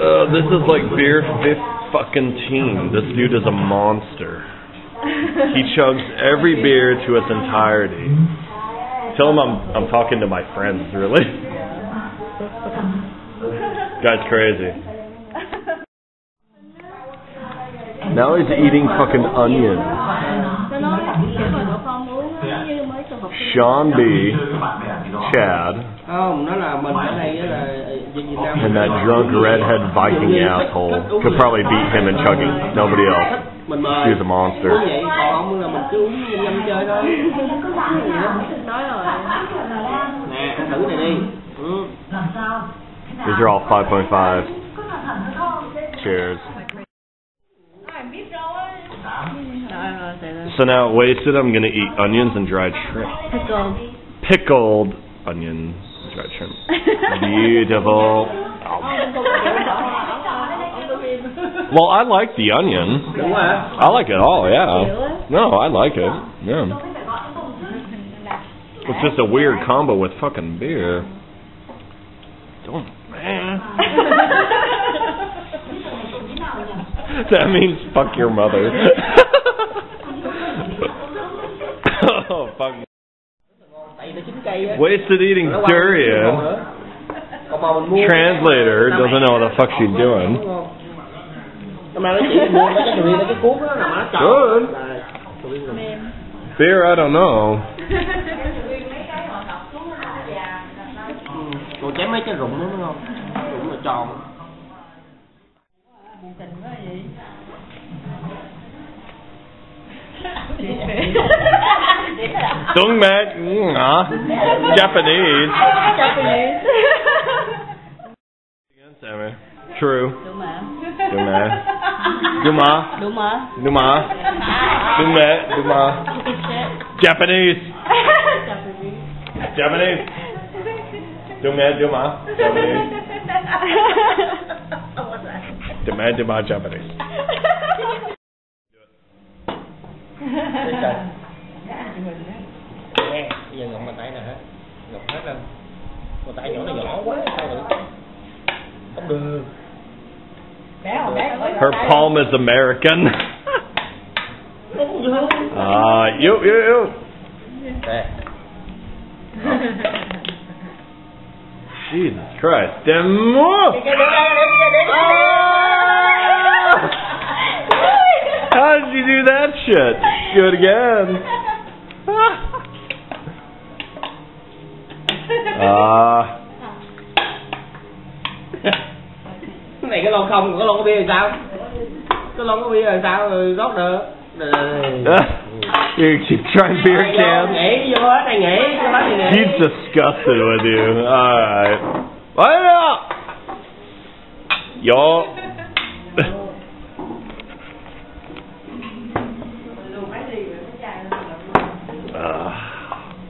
This is like beer 15. This dude is a monster. He chugs every beer to its entirety. Tell him I'm talking to my friends, really. Guy's crazy. Now he's eating fucking onions. Sean B, Chad, and that drunk redhead Viking asshole could probably beat him in chugging. Nobody else. He's a monster. These are all 5.5. Cheers. So now, wasted, I'm going to eat onions and dried shrimp. Pickled onions and dried shrimp. Beautiful. Well, I like the onion. I like it all, yeah. No, I like it. Yeah. It's just a weird combo with fucking beer. Don't, man. That means fuck your mother. Oh, fuck. Wasted eating durian. Translator doesn't know what the fuck she's doing. Good. Beer, I don't know. Cô chém mấy cái rụng nữa đúng không? Rụng là tròn. Don't make Japanese. Again, Sammy. True. Duma. Japanese. Japanese. Duma. Japanese. Bây giờ ngậm bàn tay nè hả? Ngậm hết lên. Bàn tay nhỏ này nhỏ quá, sao vậy? Không được. Her palm is American. You. Jesus Christ. How did you do that shit? Do it again. Cái này cái lon không, cái lon có bia thì sao? Cái lon có bia là sao rồi rót được. You trying beer cans? Nghĩ vô hết này nghĩ. He's disgusted with you. Alright. Yo.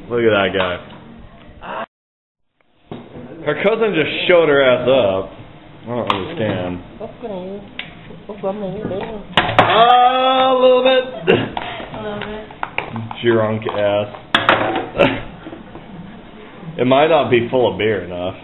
Look at that guy. Her cousin just showed her ass up. I don't understand. A little bit. Drunk ass. It might not be full of beer enough.